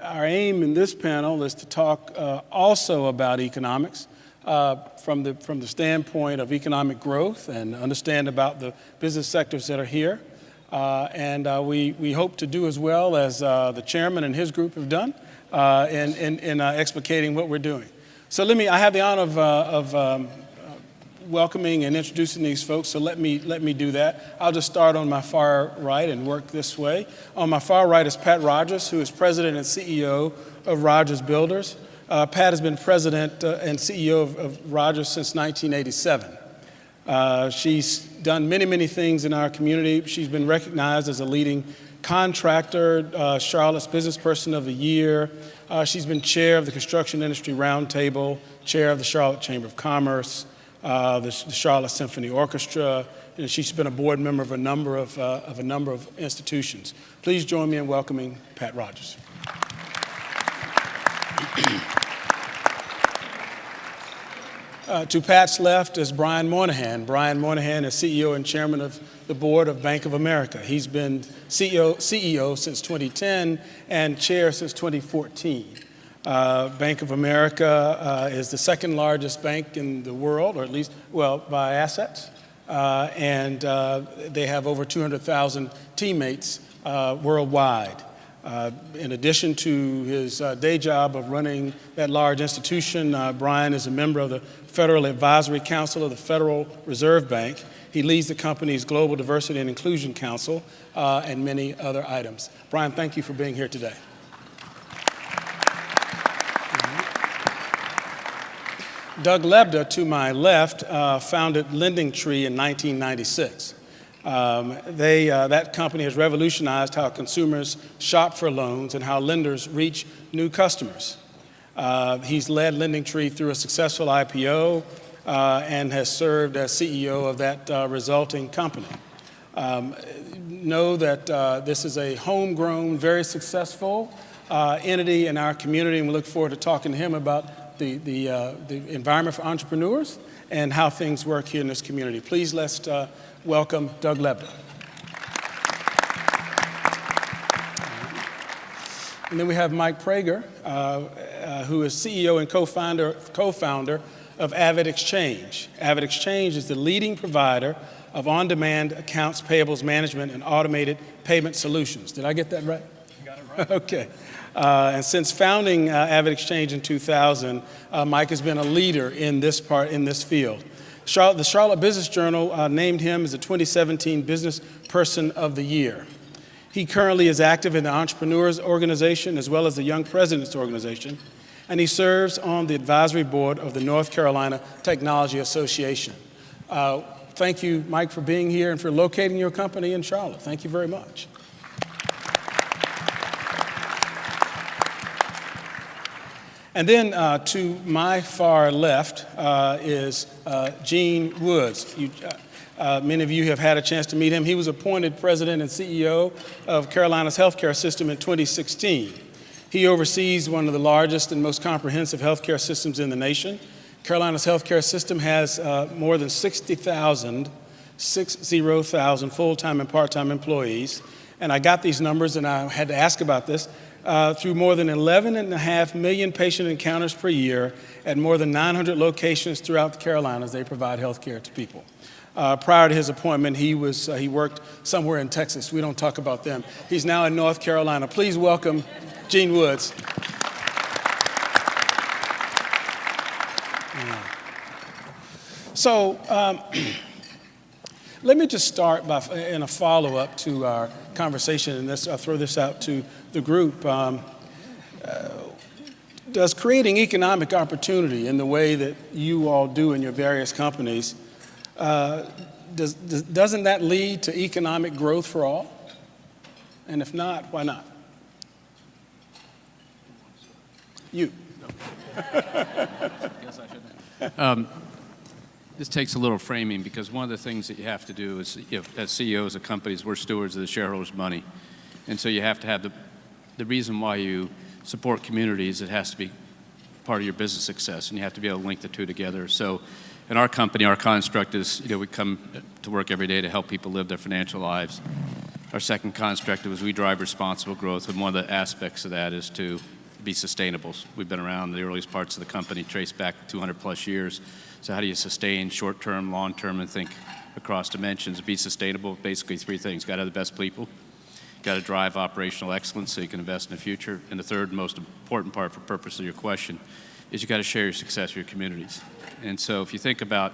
our aim in this panel is to talk also about economics from the standpoint of economic growth and understand about the business sectors that are here. We hope to do as well as the chairman and his group have done in explicating what we're doing. So I have the honor of welcoming and introducing these folks, so let me do that. I'll just start on my far right and work this way. On my far right is Pat Rogers, who is president and CEO of Rogers Builders. Pat has been president and CEO of Rogers since 1987. She's done many things in our community. She's been recognized as a leading contractor, Charlotte's Business Person of the Year. She's been chair of the Construction Industry Roundtable, chair of the Charlotte Chamber of Commerce, the Charlotte Symphony Orchestra, and she's been a board member of a number of institutions. Please join me in welcoming Pat Rogers. To Pat's left is Brian Moynihan. Brian Moynihan is CEO and chairman of the board of Bank of America. He's been CEO since 2010 and chair since 2014. Bank of America is the second largest bank in the world, or at least, well, by assets. They have over 200,000 teammates worldwide. In addition to his day job of running that large institution, Brian is a member of the Federal Advisory Council of the Federal Reserve Bank. He leads the company's Global Diversity and Inclusion Council and many other items. Brian, thank you for being here today. Doug Lebda, to my left, founded LendingTree in 1996. That company has revolutionized how consumers shop for loans and how lenders reach new customers. He's led LendingTree through a successful IPO and has served as CEO of that resulting company. Know that this is a homegrown, very successful entity in our community, and we look forward to talking to him about the environment for entrepreneurs and how things work here in this community. Please let's welcome Doug Lebda. And then we have Mike Prager, who is CEO and co-founder of AvidXchange. AvidXchange is the leading provider of on-demand accounts payables management and automated payment solutions. Did I get that right? You got it right. Okay. And since founding AvidXchange in 2000, Mike has been a leader in this field. The Charlotte Business Journal named him as the 2017 Business Person of the Year. He currently is active in the Entrepreneurs Organization as well as the Young Presidents Organization, and he serves on the advisory board of the North Carolina Technology Association. Thank you, Mike, for being here and for locating your company in Charlotte. Thank you very much. And then to my far left is Gene Woods. Many of you have had a chance to meet him. He was appointed president and CEO of Carolina's healthcare system in 2016. He oversees one of the largest and most comprehensive healthcare systems in the nation. Carolina's healthcare system has more than 60,000 full-time and part-time employees. And I got these numbers and I had to ask about this. Through more than 11.5 million patient encounters per year at more than 900 locations throughout the Carolinas, they provide health care to people. Prior to his appointment, he worked somewhere in Texas. We don't talk about them. He's now in North Carolina. Please welcome Gene Woods. So let me just start in a follow-up to our conversation, and I'll throw this out to the group. Does creating economic opportunity in the way that you all do in your various companies, doesn't that lead to economic growth for all? And if not, why not? You. Yes, I should. This takes a little framing because one of the things that you have to do is, as CEOs of companies, we're stewards of the shareholders' money. And so you have to have the reason why you support communities, it has to be part of your business success, and you have to be able to link the two together. So in our company, our construct is, we come to work every day to help people live their financial lives. Our second construct was we drive responsible growth, and one of the aspects of that is to be sustainable. We've been around the earliest parts of the company, traced back 200 plus years. So how do you sustain short-term, long-term, and think across dimensions? Be sustainable, basically three things. Got to have the best people. Got to drive operational excellence so you can invest in the future. And the third most important part for purpose of your question is you got to share your success with your communities. And so if you think about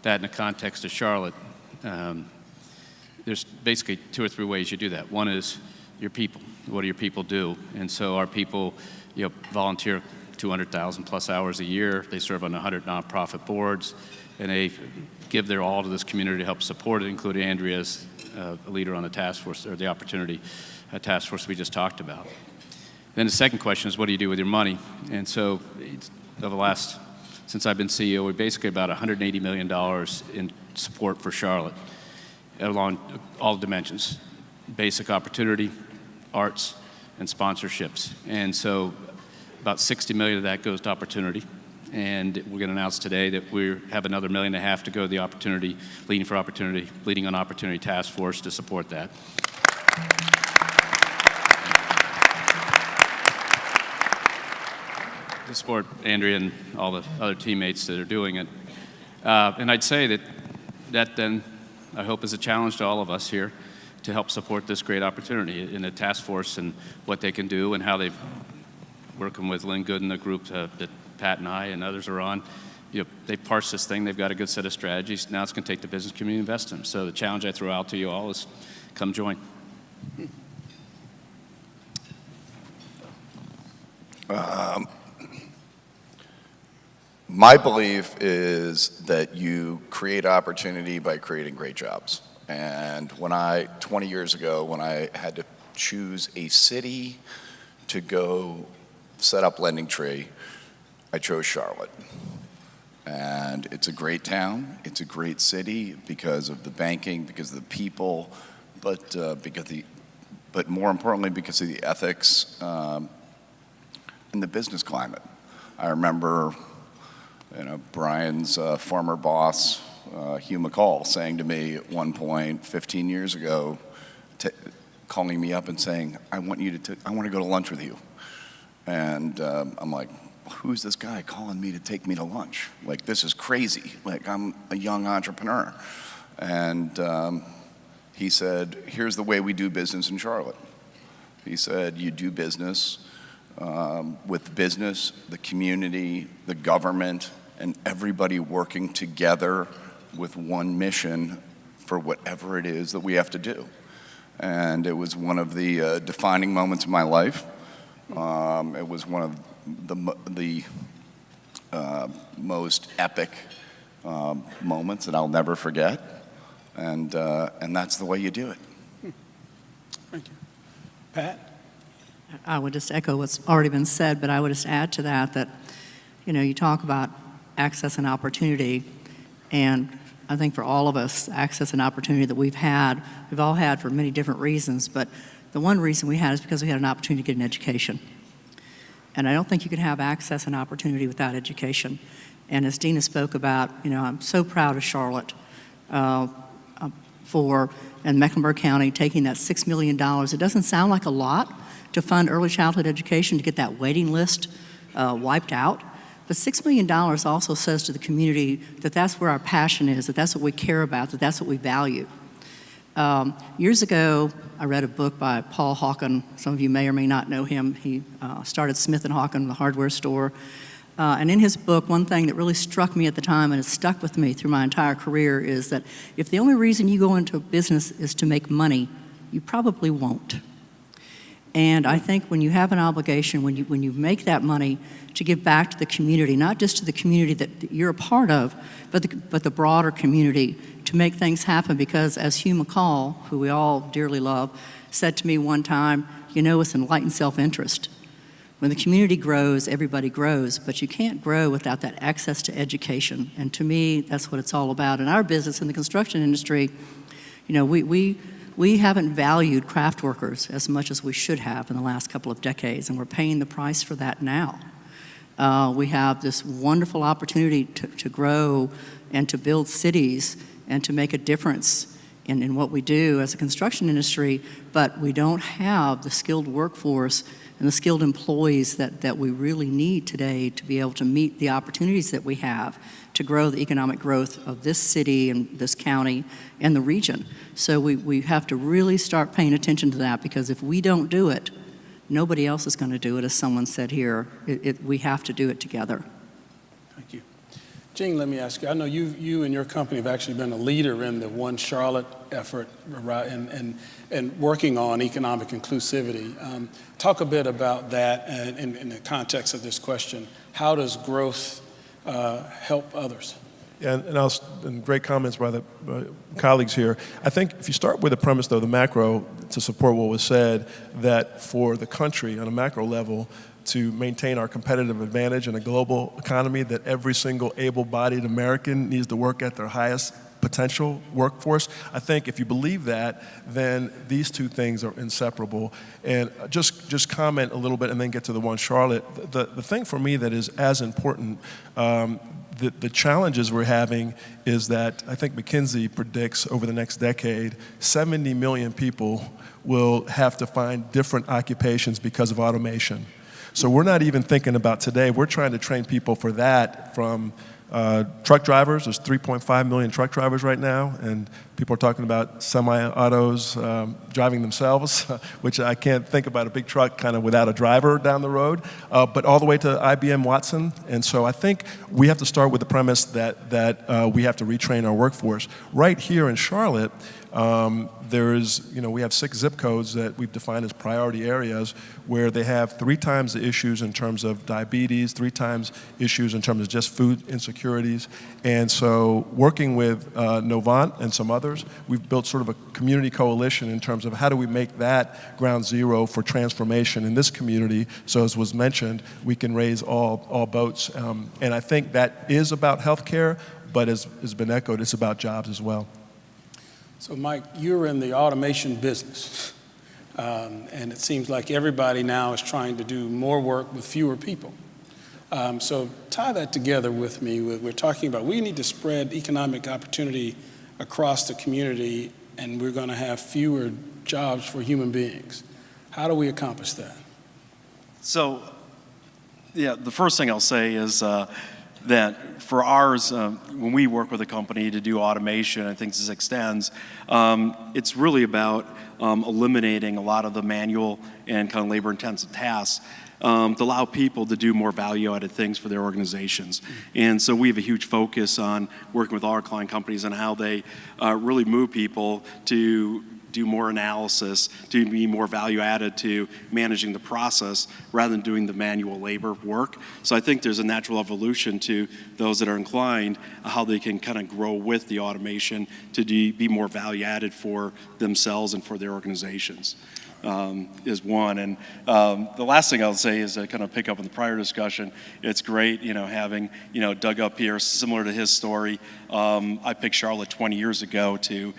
that in the context of Charlotte, there's basically two or three ways you do that. One is your people. What do your people do? And so our people, volunteer 200,000 plus hours a year. They serve on 100 nonprofit boards, and they give their all to this community to help support it, including Andrea's a leader on the task force, or the opportunity task force we just talked about. Then the second question is, what do you do with your money? And so since I've been CEO, we basically about $180 million in support for Charlotte along all dimensions: basic opportunity, arts, and sponsorships. And so about 60 million of that goes to opportunity. And we're going to announce today that we have another $1.5 million to go to the opportunity, leading on opportunity task force to support that. To support Andrea and all the other teammates that are doing it. And I'd say that then, I hope, is a challenge to all of us here to help support this great opportunity in the task force and what they can do and how they've working with Lynn Good and the group that Pat and I and others are on. They parsed this thing. They've got a good set of strategies. Now it's going to take the business community to invest in them. So the challenge I throw out to you all is come join. My belief is that you create opportunity by creating great jobs. And 20 years ago, when I had to choose a city to go set up Lending Tree, I chose Charlotte. And it's a great town, it's a great city because of the banking, because of the people, but more importantly because of the ethics and the business climate. I remember Brian's former boss, Hugh McCall, saying to me at one point 15 years ago, calling me up and saying, I want to go to lunch with you. And I'm like, who's this guy calling me to take me to lunch? Like, this is crazy. Like, I'm a young entrepreneur. And he said, here's the way we do business in Charlotte. He said, you do business with business, the community, the government, and everybody working together with one mission for whatever it is that we have to do. And it was one of the defining moments of my life. It was one of the most epic moments that I'll never forget, and that's the way you do it. Thank you. Pat? I would just echo what's already been said, but I would just add to that you talk about access and opportunity, and I think for all of us, access and opportunity that we've all had for many different reasons, but the one reason we had is because we had an opportunity to get an education. And I don't think you can have access and opportunity without education. And as Dina spoke about, I'm so proud of Charlotte and Mecklenburg County taking that $6 million. It doesn't sound like a lot to fund early childhood education, to get that waiting list wiped out. But $6 million also says to the community that that's where our passion is, that that's what we care about, that that's what we value. Years ago, I read a book by Paul Hawken. Some of you may or may not know him. He started Smith & Hawken, the hardware store. And in his book, one thing that really struck me at the time and has stuck with me through my entire career is that if the only reason you go into a business is to make money, you probably won't. And I think when you have an obligation, when you make that money to give back to the community, not just to the community that you're a part of, but the broader community, to make things happen, because as Hugh McCall, who we all dearly love, said to me one time, it's enlightened self-interest. When the community grows, everybody grows, but you can't grow without that access to education. And to me, that's what it's all about. In our business, in the construction industry, we haven't valued craft workers as much as we should have in the last couple of decades, and we're paying the price for that now. We have this wonderful opportunity to grow and to build cities and to make a difference in what we do as a construction industry, but we don't have the skilled workforce and the skilled employees that we really need today to be able to meet the opportunities that we have to grow the economic growth of this city and this county and the region. So we have to really start paying attention to that, because if we don't do it, nobody else is going to do it. As someone said here, we have to do it together. Thank you. Jean, let me ask you, I know you and your company have actually been a leader in the One Charlotte effort and working on economic inclusivity. Talk a bit about that in the context of this question. How does growth help others? Yeah, and great comments by the colleagues here. I think if you start with the premise, though, the macro, to support what was said, that for the country on a macro level, to maintain our competitive advantage in a global economy, that every single able-bodied American needs to work at their highest potential workforce. I think if you believe that, then these two things are inseparable. And just comment a little bit and then get to the One Charlotte. The thing for me that is as important, the challenges we're having is that I think McKinsey predicts over the next decade, 70 million people will have to find different occupations because of automation. So we're not even thinking about today. We're trying to train people for that, from truck drivers. There's 3.5 million truck drivers right now, and people are talking about semi-autos driving themselves, which I can't think about a big truck kind of without a driver down the road, but all the way to IBM Watson. And so I think we have to start with the premise that we have to retrain our workforce. Right here in Charlotte, we have 6 zip codes that we've defined as priority areas where they have 3 times the issues in terms of diabetes, 3 times issues in terms of just food insecurities. And so working with Novant and some others, we've built sort of a community coalition in terms of how do we make that ground zero for transformation in this community. So as was mentioned, we can raise all boats. And I think that is about healthcare, but as has been echoed, it's about jobs as well. So Mike, you're in the automation business, and it seems like everybody now is trying to do more work with fewer people. So tie that together with me. We're talking about we need to spread economic opportunity across the community, and we're going to have fewer jobs for human beings. How do we accomplish that? So, yeah, the first thing I'll say is that for ours, when we work with a company to do automation, I think this extends, it's really about eliminating a lot of the manual and kind of labor-intensive tasks to allow people to do more value-added things for their organizations. And so we have a huge focus on working with all our client companies on how they really move people to do more analysis, to be more value-added to managing the process rather than doing the manual labor work. So I think there's a natural evolution to those that are inclined, how they can kind of grow with the automation to be more value-added for themselves and for their organizations. Is one. And the last thing I'll say is to kind of pick up on the prior discussion. It's great, having, Doug up here, similar to his story. I picked Charlotte 20 years ago to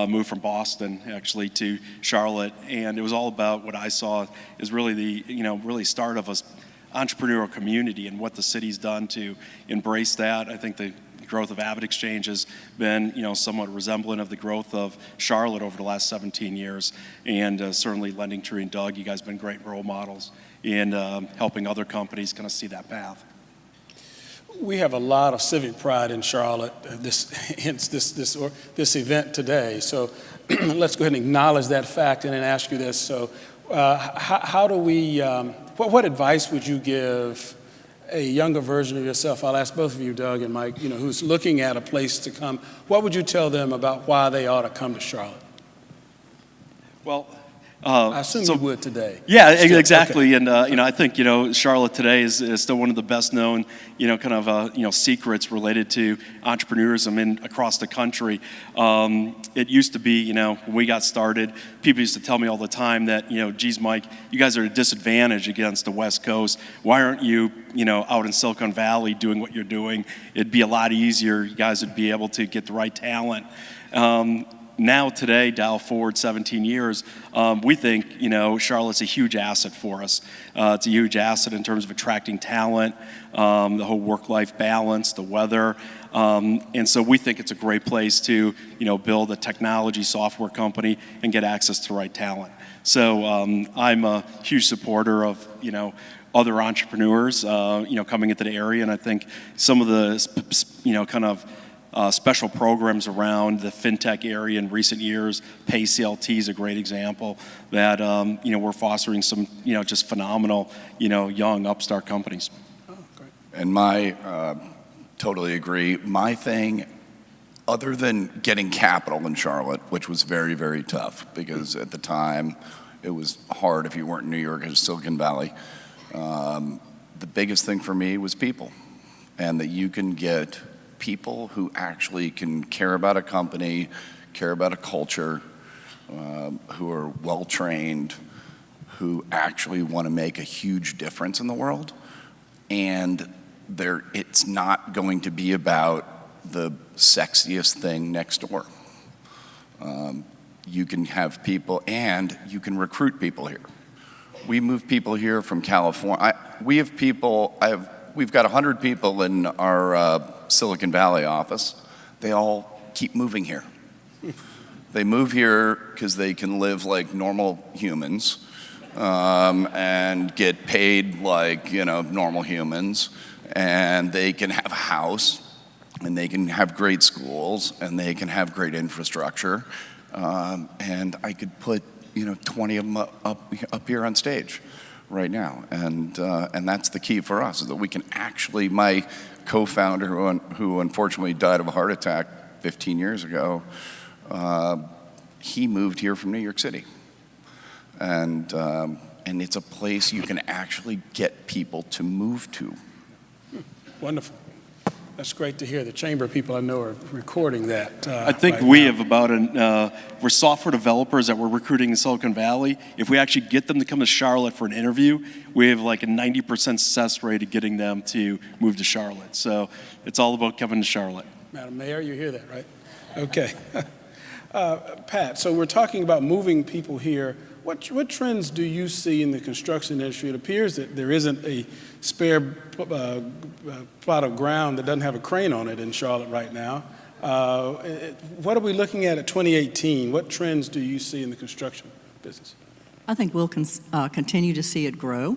move from Boston, actually, to Charlotte. And it was all about what I saw is really the, really start of an entrepreneurial community and what the city's done to embrace that. I think the growth of Avid Exchange has been, somewhat resemblant of the growth of Charlotte over the last 17 years. And certainly Lending Tree and Doug, you guys have been great role models in helping other companies kind of see that path. We have a lot of civic pride in Charlotte, hence this event today. So let's go ahead and acknowledge that fact and then ask you this. So how do we, what advice would you give a younger version of yourself? I'll ask both of you, Doug and Mike, who's looking at a place to come. What would you tell them about why they ought to come to Charlotte? Well, I assume you would today. Yeah, exactly. Okay. And I think Charlotte today is still one of the best known secrets related to entrepreneurism across the country. It used to be when we got started, people used to tell me all the time that geez, Mike, you guys are at a disadvantage against the West Coast. Why aren't you out in Silicon Valley doing what you're doing? It'd be a lot easier. You guys would be able to get the right talent. now today, dial forward 17 years, we think, Charlotte's a huge asset for us. It's a huge asset in terms of attracting talent, the whole work-life balance, the weather. And so we think it's a great place to, build a technology software company and get access to the right talent. So I'm a huge supporter of, other entrepreneurs, coming into the area. And I think some of the, special programs around the fintech area in recent years, PayCLT is a great example that, we're fostering some, just phenomenal, young upstart companies. Oh, great. And totally agree. My thing, other than getting capital in Charlotte, which was very, very tough, because at the time it was hard if you weren't in New York or Silicon Valley, the biggest thing for me was people, and that you can get people who actually can care about a company, care about a culture, who are well-trained, who actually want to make a huge difference in the world. And it's not going to be about the sexiest thing next door. You can have people, and you can recruit people here. We move people here from California. We've got 100 people in our Silicon Valley office. They all keep moving here. They move here because they can live like normal humans, and get paid like, normal humans, and they can have a house, and they can have great schools, and they can have great infrastructure, and I could put 20 of them up here on stage right now, and that's the key for us, is that we can actually. My co-founder, who unfortunately died of a heart attack 15 years ago, he moved here from New York City, and it's a place you can actually get people to move to. Wonderful. That's great to hear. The chamber people I know are recording that. I think right we now. have we're software developers that we're recruiting in Silicon Valley. If we actually get them to come to Charlotte for an interview, we have like a 90% success rate of getting them to move to Charlotte. So it's all about coming to Charlotte. Madam Mayor, you hear that, right? Okay. Pat, so we're talking about moving people here. What trends do you see in the construction industry? It appears that there isn't a spare plot of ground that doesn't have a crane on it in Charlotte right now. What are we looking at 2018? What trends do you see in the construction business? I think we'll continue to see it grow.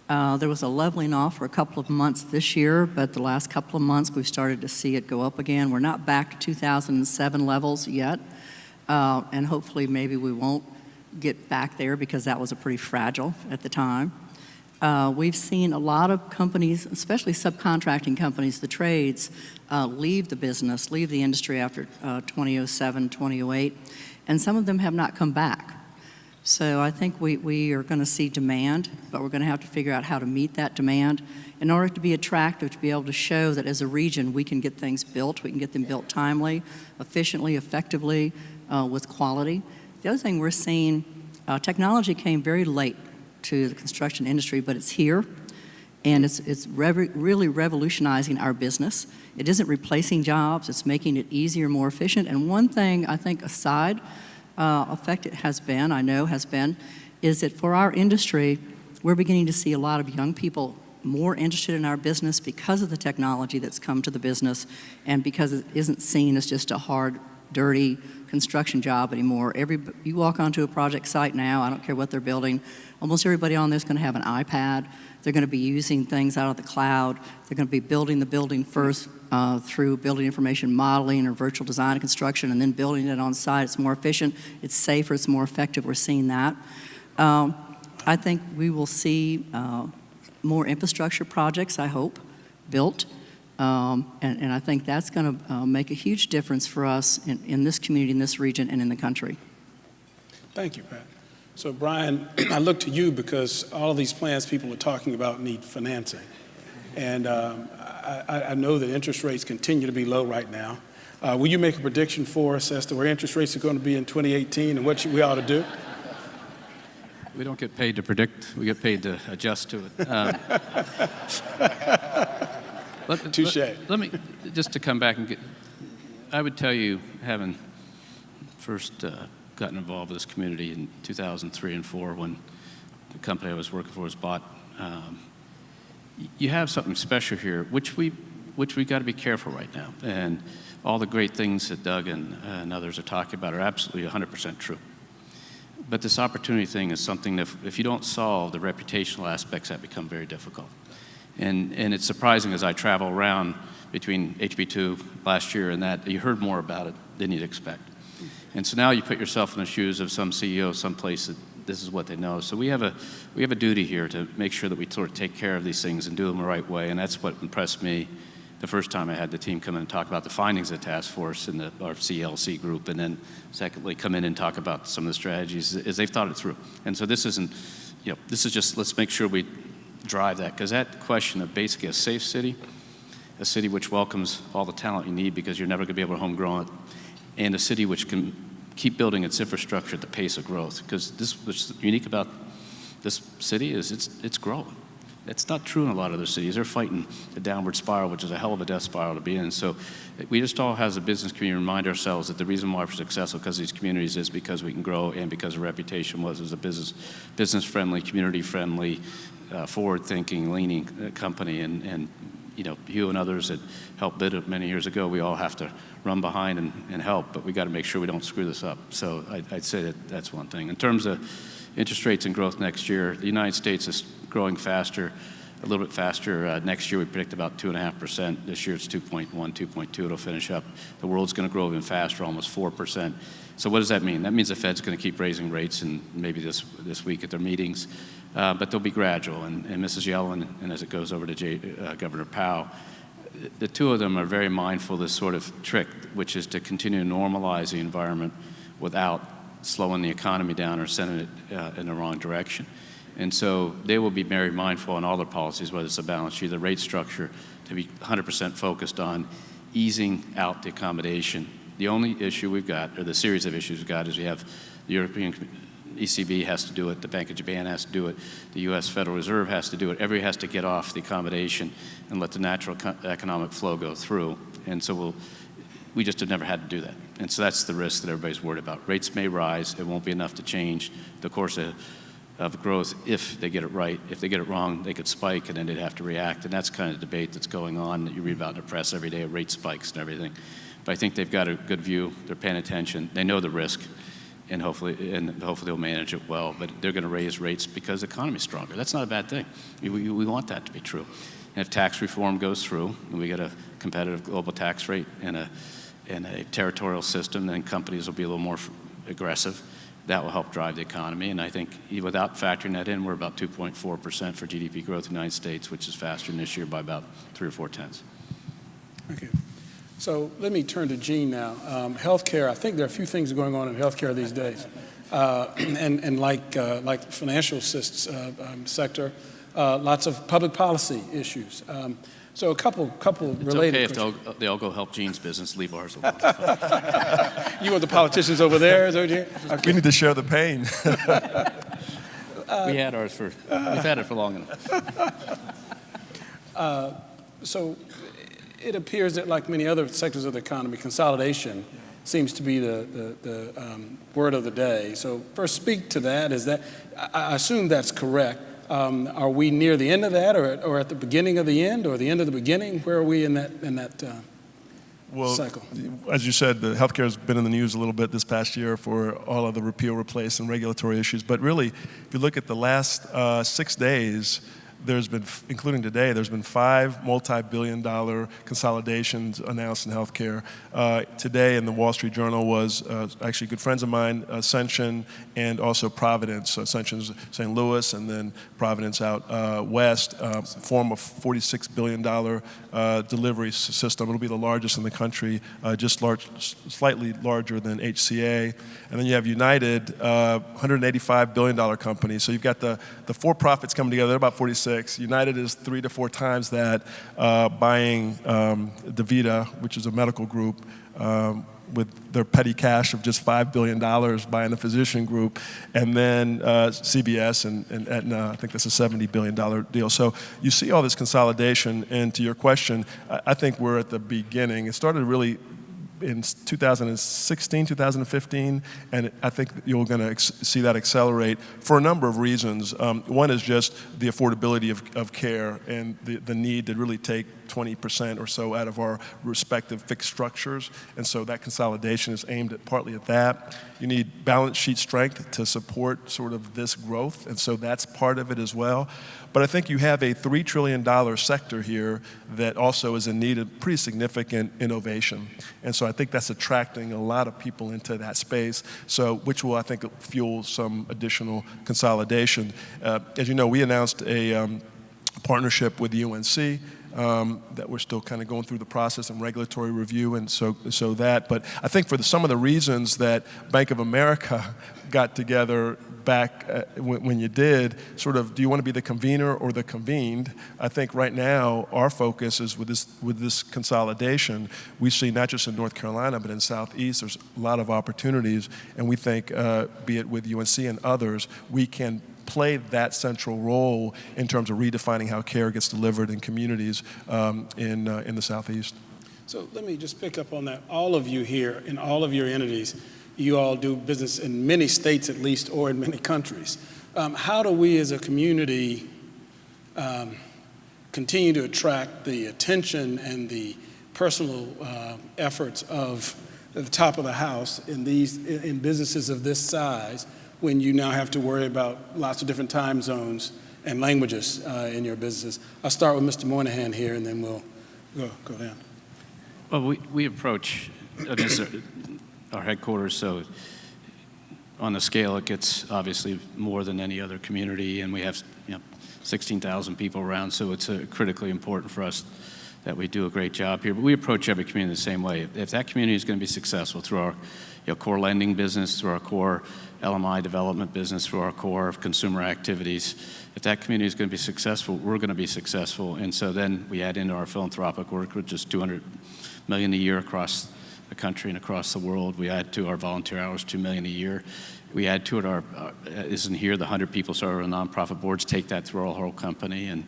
There was a leveling off for a couple of months this year, but the last couple of months we've started to see it go up again. We're not back to 2007 levels yet, and hopefully maybe we won't get back there, because that was a pretty fragile at the time. We've seen a lot of companies, especially subcontracting companies, the trades, leave the business, leave the industry after 2007, 2008, and some of them have not come back. So I think we are going to see demand, but we're going to have to figure out how to meet that demand in order to be attractive, to be able to show that as a region we can get things built, we can get them built timely, efficiently, effectively, with quality. The other thing we're seeing, technology came very late to the construction industry, but it's here, and it's really revolutionizing our business. It isn't replacing jobs, it's making it easier, more efficient. And one thing I think a side effect it has been, is that for our industry, we're beginning to see a lot of young people more interested in our business because of the technology that's come to the business, and because it isn't seen as just a hard, dirty construction job anymore. You walk onto a project site now, I don't care what they're building, almost everybody on there is going to have an iPad. They're going to be using things out of the cloud. They're going to be building the building first through building information modeling or virtual design and construction, and then building it on site. It's more efficient, it's safer, it's more effective. We're seeing that. I think we will see more infrastructure projects, I hope, built. And I think that's going to make a huge difference for us in this community, in this region, and in the country. Thank you, Pat. So, Brian, I look to you because all of these plans people are talking about need financing. And I know that interest rates continue to be low right now. Will you make a prediction for us as to where interest rates are going to be in 2018 and what we ought to do? We don't get paid to predict. We get paid to adjust to it. Touche. Let me, just to come back and I would tell you, having first gotten involved with this community in 2003 and 4 when the company I was working for was bought. You have something special here, which we got to be careful right now. And all the great things that Doug and others are talking about are absolutely 100% true. But this opportunity thing is something that if you don't solve the reputational aspects, that become very difficult. And it's surprising as I travel around between HB2 last year and that, you heard more about it than you'd expect. And so now you put yourself in the shoes of some CEO someplace that this is what they know. So we have a duty here to make sure that we sort of take care of these things and do them the right way. And that's what impressed me the first time I had the team come in and talk about the findings of the task force and our CLC group, and then secondly come in and talk about some of the strategies as they've thought it through. And so this isn't, this is just, let's make sure we drive that, because that question of basically a safe city, a city which welcomes all the talent you need because you're never going to be able to homegrown it, and a city which can keep building its infrastructure at the pace of growth. Because what's unique about this city is it's growing. It's not true in a lot of other cities. They're fighting the downward spiral, which is a hell of a death spiral to be in. So we just all, as a business community, remind ourselves that the reason why we're successful because of these communities is because we can grow and because our reputation was as a business-friendly, community-friendly, forward-thinking, leaning company. And you and others that helped build it many years ago, we all have to run behind and help, but we got to make sure we don't screw this up. So I'd say that's one thing. In terms of interest rates and growth next year, the United States is growing faster, a little bit faster. Next year we predict about 2.5%. This year it's 2.1, 2.2. It'll finish up. The world's going to grow even faster, almost 4%. So what does that mean? That means the Fed's going to keep raising rates, and maybe this week at their meetings, but they'll be gradual. And Mrs. Yellen, and as it goes over to Governor Powell, the two of them are very mindful of this sort of trick, which is to continue to normalize the environment without slowing the economy down or sending it in the wrong direction. And so they will be very mindful in all their policies, whether it's a balance sheet, the rate structure, to be 100% focused on easing out the accommodation. The only issue we've got, or the series of issues we've got, is we have the European ECB has to do it, the Bank of Japan has to do it, the U.S. Federal Reserve has to do it. Everybody has to get off the accommodation and let the natural economic flow go through. And so we just have never had to do that. And so that's the risk that everybody's worried about. Rates may rise. It won't be enough to change the course of growth if they get it right. If they get it wrong, they could spike, and then they'd have to react. And that's kind of the debate that's going on that you read about in the press every day, rate spikes and everything. But I think they've got a good view. They're paying attention. They know the risk, and hopefully they'll manage it well. But they're going to raise rates because the economy's stronger. That's not a bad thing. We want that to be true. And if tax reform goes through, and we get a competitive global tax rate and a territorial system, then companies will be a little more aggressive. That will help drive the economy. And I think without factoring that in, we're about 2.4% for GDP growth in the United States, which is faster than this year by about 3 or 4 tenths. Okay. So let me turn to Gene now. Healthcare, I think there are a few things going on in healthcare these days. And like the financial sector, lots of public policy issues. So a couple related questions. It's okay if they all go help Gene's business, leave ours alone. You want the politicians over there? Is that what you? Okay. We need to share the pain. We've had it for long enough. So it appears that, like many other sectors of the economy, consolidation seems to be the word of the day. So first, speak to that. I assume that's correct. Are we near the end of that, or at the beginning of the end, or the end of the beginning? Where are we in that cycle? As you said, the healthcare has been in the news a little bit this past year for all of the repeal, replace, and regulatory issues. But really, if you look at the last 6 days, there's been, including today, there's been 5 multi-billion-dollar consolidations announced in healthcare. Today in the Wall Street Journal was actually good friends of mine, Ascension and also Providence. Ascension's St. Louis, and then Providence out west, form a $46 billion delivery system. It'll be the largest in the country, slightly larger than HCA. And then you have United, $185 billion company. So you've got the for-profits coming together. They're about 46. United is 3 to 4 times that, buying DaVita, which is a medical group, with their petty cash of just $5 billion, buying a physician group, and then CBS and Aetna, I think that's a $70 billion deal. So you see all this consolidation, and to your question, I think we're at the beginning. It started really in 2016, 2015, and I think you're going to see that accelerate for a number of reasons. One is just the affordability of care and the need to really take 20% or so out of our respective fixed structures, and so that consolidation is aimed at partly at that. You need balance sheet strength to support sort of this growth, and so that's part of it as well. But I think you have a $3 trillion sector here that also is in need of pretty significant innovation, and so I think that's attracting a lot of people into that space, so which will, I think, fuel some additional consolidation. As you know, we announced a partnership with the UNC, that we're still kind of going through the process and regulatory review, and so that. But I think for some of the reasons that Bank of America got together back when you did, sort of, do you want to be the convener or the convened? I think right now our focus is with this consolidation. We see not just in North Carolina but in Southeast, there's a lot of opportunities, and we think, be it with UNC and others, we can play that central role in terms of redefining how care gets delivered in communities in the Southeast. So let me just pick up on that. All of you here, in all of your entities, you all do business in many states at least, or in many countries. How do we as a community continue to attract the attention and the personal efforts of the top of the house in businesses of this size, when you now have to worry about lots of different time zones and languages in your businesses? I'll start with Mr. Moynihan here, and then we'll go down. Well, we approach our headquarters, so on the scale it gets obviously more than any other community, and we have 16,000 people around, so it's critically important for us that we do a great job here. But we approach every community the same way. If that community is going to be successful through our core lending business, through our core LMI development business, through our core consumer activities, if that community is going to be successful, we're going to be successful. And so then we add into our philanthropic work, which is $200 million a year across the country and across the world. We add to our volunteer hours $2 million a year. We add to it our isn't here the 100 people started on nonprofit boards, take that through our whole company, and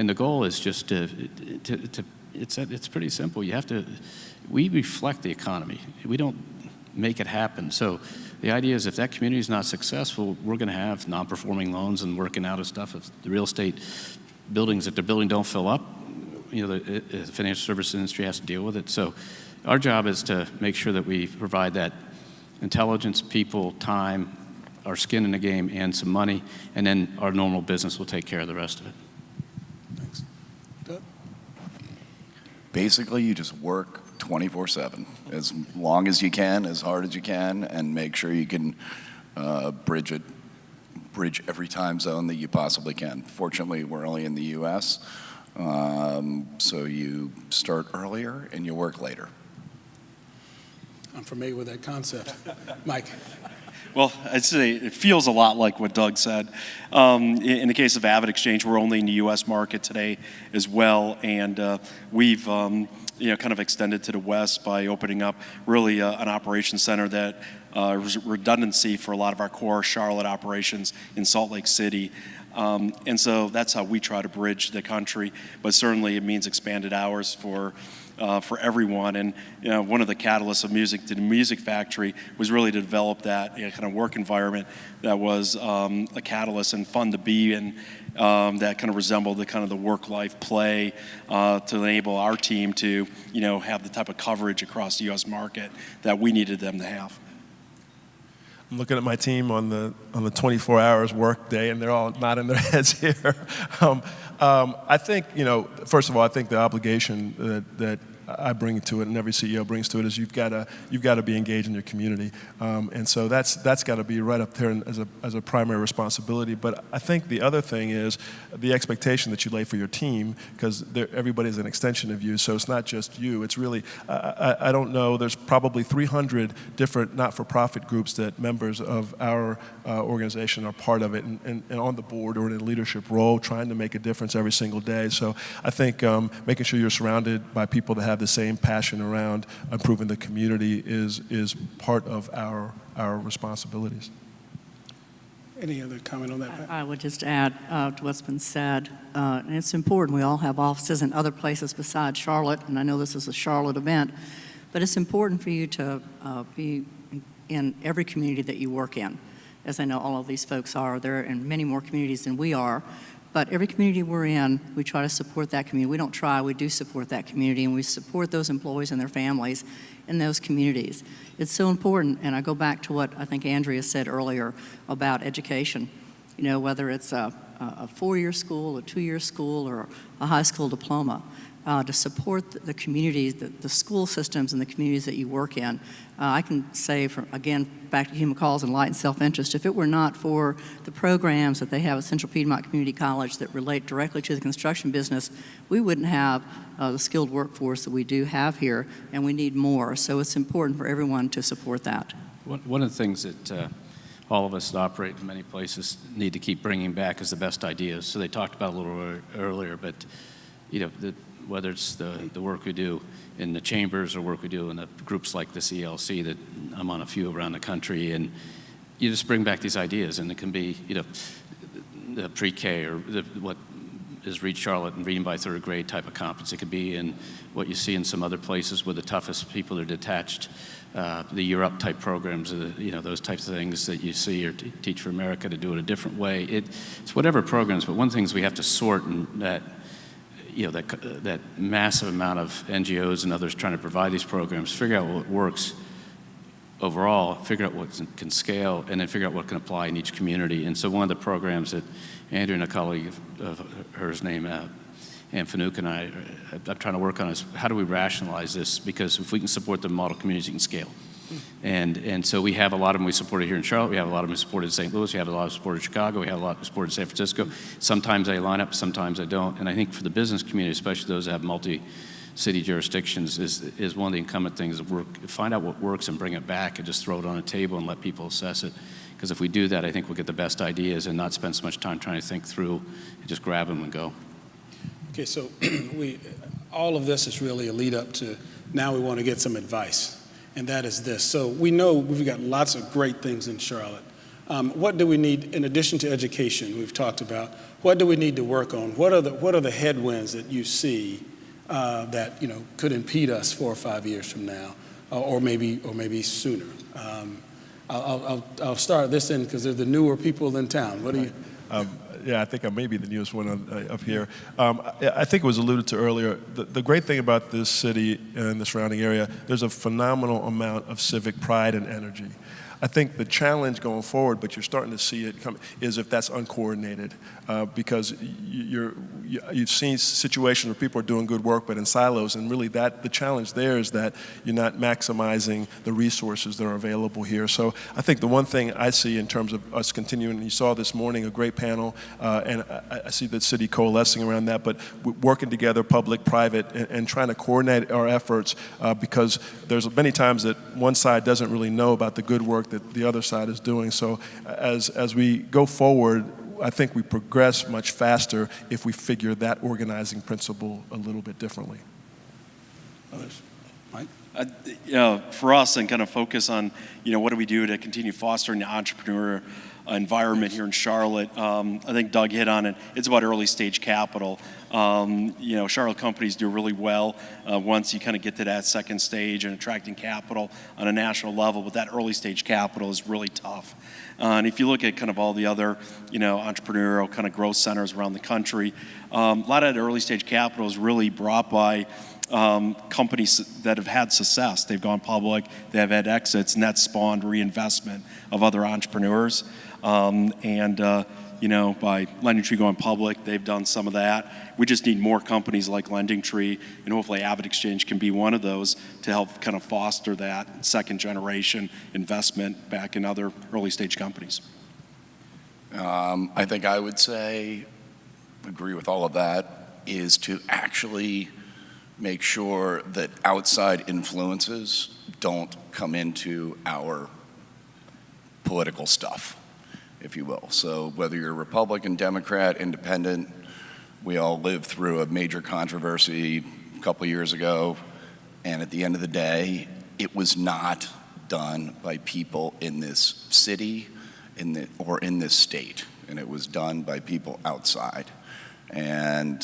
the goal is just it's pretty simple. We reflect the economy. We don't make it happen. So the idea is if that community is not successful, we're going to have non-performing loans and working out of stuff. If the real estate buildings that they're building don't fill up, the financial services industry has to deal with it. So our job is to make sure that we provide that intelligence, people, time, our skin in the game, and some money, and then our normal business will take care of the rest of it. Thanks. Doug? Basically, you just work 24/7, as long as you can, as hard as you can, and make sure you can bridge every time zone that you possibly can. Fortunately, we're only in the U.S., so you start earlier and you work later. I'm familiar with that concept. Mike? Well, I'd say it feels a lot like what Doug said. In the case of Avid Exchange, we're only in the U.S. market today as well, and we've kind of extended to the West by opening up really an operations center that redundancy for a lot of our core Charlotte operations in Salt Lake City. And so that's how we try to bridge the country, but certainly it means expanded hours for everyone. And one of the catalysts of Music to the Music Factory was really to develop that kind of work environment that was a catalyst and fun to be in, that kind of resembled the kind of the work-life play to enable our team to have the type of coverage across the U.S. market that we needed them to have. I'm looking at my team on the 24 hours work day, and they're all nodding their heads here. I think, first of all, I think the obligation that I bring to it, and every CEO brings to it, is you've got to be engaged in your community, and so that's got to be right up there as a primary responsibility. But I think the other thing is the expectation that you lay for your team, because everybody's an extension of you. So it's not just you. It's really I don't know. There's probably 300 different not-for-profit groups that members of our organization are part of it, and on the board or in a leadership role, trying to make a difference every single day. So I think making sure you're surrounded by people that have the same passion around improving the community is part of our responsibilities. Any other comment on that? I would just add to what's been said, and it's important. We all have offices in other places besides Charlotte, and I know this is a Charlotte event, But it's important for you to be in every community that you work in, as I know all of these folks are. They're in many more communities than we are. But every community we're in, we try to support that community. We don't try, we do support that community, and we support those employees and their families in those communities. It's so important, and I go back to what I think Andrea said earlier about education. You know, whether it's a four-year school, a two-year school, or a high school diploma, to support the communities, the school systems and the communities that you work in. I can say, again, back to human calls and light and self-interest, if it were not for the programs that they have at Central Piedmont Community College that relate directly to the construction business, we wouldn't have the skilled workforce that we do have here, and we need more. So it's important for everyone to support that. One of the things that all of us that operate in many places need to keep bringing back is the best ideas. So they talked about it a little earlier, but you know, whether it's the work we do in the chambers or work we do in the groups like the CLC that I'm on a few around the country, and you just bring back these ideas, and it can be, you know, the pre-K or what is Read Charlotte and reading by third grade type of conference. It could be in what you see in some other places where the toughest people are detached, the Year Up type programs, you know, those types of things that you see, or Teach for America to do it a different way. It's whatever programs, but one thing is we have to sort, and that, you know, that massive amount of NGOs and others trying to provide these programs, figure out what works overall, figure out what can scale, and then figure out what can apply in each community. And so one of the programs that Andrew and a colleague of hers named Ann Fanuc and I'm trying to work on is how do we rationalize this? Because if we can support the model communities, you can scale. And so we have a lot of them we supported here in Charlotte. We have a lot of them supported in St. Louis. We have a lot of support in Chicago. We have a lot of support in San Francisco. Sometimes they line up, sometimes they don't. And I think for the business community, especially those that have multi-city jurisdictions, is one of the incumbent things of work. Find out what works and bring it back and just throw it on a table and let people assess it. Because if we do that, I think we'll get the best ideas and not spend so much time trying to think through and just grab them and go. Okay, so all of this is really a lead up to now we want to get some advice. And that is this. So we know we've got lots of great things in Charlotte. What do we need in addition to education we've talked about? What do we need to work on? What are the headwinds that you see that, you know, could impede us 4 or 5 years from now, or maybe sooner? I'll start this end because they're the newer people in town. What do you? Yeah, I think I may be the newest one up here. I think it was alluded to earlier. The great thing about this city and the surrounding area, there's a phenomenal amount of civic pride and energy. I think the challenge going forward, but you're starting to see it come, is if that's uncoordinated, because you've seen situations where people are doing good work, but in silos, and really the challenge there is that you're not maximizing the resources that are available here. So I think the one thing I see in terms of us continuing, you saw this morning a great panel, and I see the city coalescing around that, but working together, public, private, and trying to coordinate our efforts, because there's many times that one side doesn't really know about the good work that the other side is doing. So as we go forward, I think we progress much faster if we figure that organizing principle a little bit differently. Others? Mike? You know, for us, and kind of focus on, you know, what do we do to continue fostering the entrepreneur environment here in Charlotte. I think Doug hit on it. It's about early stage capital. You know, Charlotte companies do really well once you kind of get to that second stage and attracting capital on a national level, but that early stage capital is really tough. And if you look at kind of all the other, you know, entrepreneurial kind of growth centers around the country, a lot of that early stage capital is really brought by companies that have had success. They've gone public, they have had exits, and that spawned reinvestment of other entrepreneurs. You know, by LendingTree going public, they've done some of that. We just need more companies like LendingTree, and hopefully AvidXchange can be one of those to help kind of foster that second generation investment back in other early stage companies. I think I would say, agree with all of that, is to actually make sure that outside influences don't come into our political stuff, if you will. So whether you're Republican, Democrat, Independent, we all lived through a major controversy a couple years ago, and at the end of the day, it was not done by people in this city or in this state, and it was done by people outside. And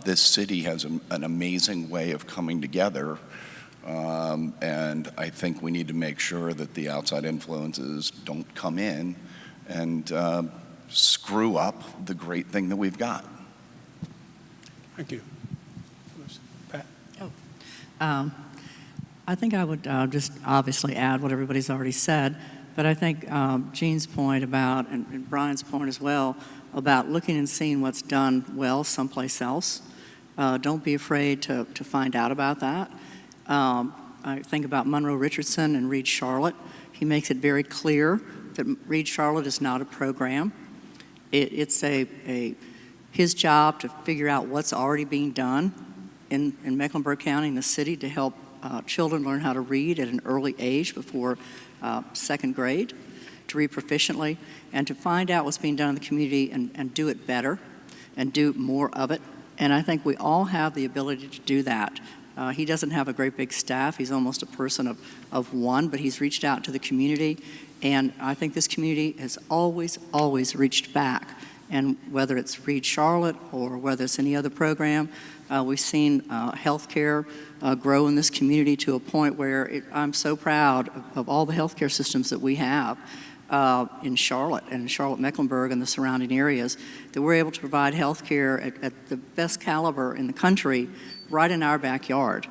this city has an amazing way of coming together And I think we need to make sure that the outside influences don't come in and screw up the great thing that we've got. Thank you. Pat? I think I would just obviously add what everybody's already said, but I think Gene's point about, and Brian's point as well, about looking and seeing what's done well someplace else. Don't be afraid to find out about that. I think about Monroe Richardson and Reed Charlotte. He makes it very clear that Reed Charlotte is not a program. It's his job to figure out what's already being done in Mecklenburg County, in the city, to help children learn how to read at an early age before second grade, to read proficiently, and to find out what's being done in the community and do it better and do more of it. And I think we all have the ability to do that. He doesn't have a great big staff. He's almost a person of one, but he's reached out to the community. And I think this community has always, always reached back. And whether it's Reed Charlotte or whether it's any other program, we've seen healthcare grow in this community to a point where I'm so proud of all the healthcare systems that we have in Charlotte and in Charlotte-Mecklenburg and the surrounding areas, that we're able to provide healthcare at the best caliber in the country right in our backyard.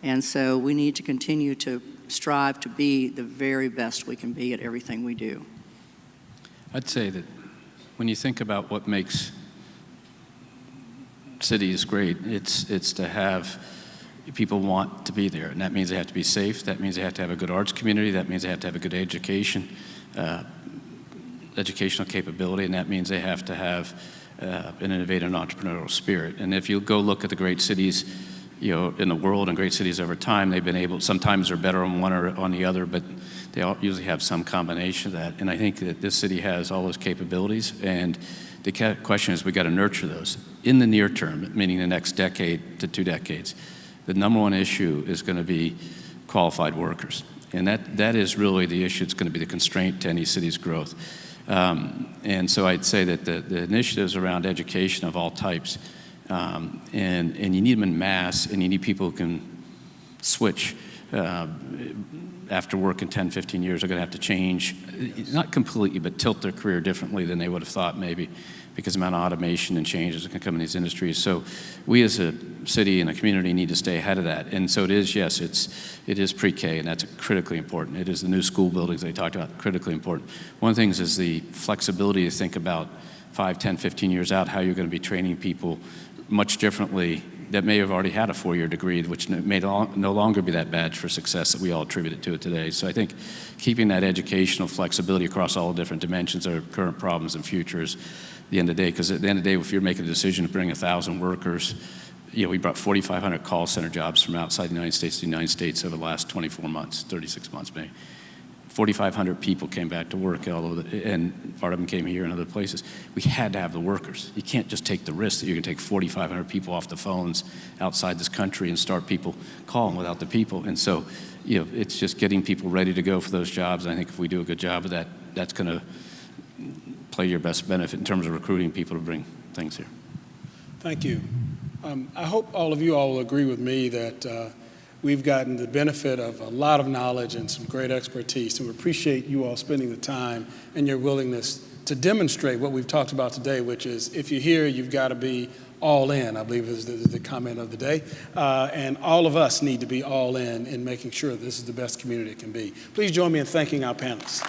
And so we need to continue to strive to be the very best we can be at everything we do. I'd say that when you think about what makes cities great, it's to have people want to be there, and that means they have to be safe, that means they have to have a good arts community, that means they have to have a good education, educational capability, and that means they have to have an innovative and entrepreneurial spirit. And if you go look at the great cities, in the world and great cities over time, they've been able, sometimes they're better on one or on the other, but they all usually have some combination of that. And I think that this city has all those capabilities, and the question is we got to nurture those. In the near term, meaning the next decade to 2 decades, the number one issue is going to be qualified workers. And that is really the issue. It's going to be the constraint to any city's growth. And so I'd say that the initiatives around education of all types, and you need them in mass, and you need people who can switch after working 10, 15 years. Are going to have to change, not completely, but tilt their career differently than they would have thought maybe, because the amount of automation and changes that can come in these industries. So we as a city and a community need to stay ahead of that. And so it is, yes, it is pre-K, and that's critically important. It is the new school buildings they talked about, critically important. One of the things is the flexibility to think about 5, 10, 15 years out, how you're going to be training people much differently that may have already had a 4-year degree, which may no longer be that badge for success that we all attribute to it today. So I think keeping that educational flexibility across all different dimensions are current problems and futures at the end of the day, because at the end of the day, if you're making a decision to bring 1,000 workers, we brought 4,500 call center jobs from outside the United States to the United States over the last 24 months, 36 months maybe. 4,500 people came back to work, and part of them came here and other places. We had to have the workers. You can't just take the risk that you're going to take 4,500 people off the phones outside this country and start people calling without the people. And so, it's just getting people ready to go for those jobs. And I think if we do a good job of that, that's going to play your best benefit in terms of recruiting people to bring things here. Thank you. I hope all of you all will agree with me that we've gotten the benefit of a lot of knowledge and some great expertise, and we appreciate you all spending the time and your willingness to demonstrate what we've talked about today, which is if you're here, you've got to be all in, I believe is the comment of the day. And all of us need to be all in making sure this is the best community it can be. Please join me in thanking our panelists.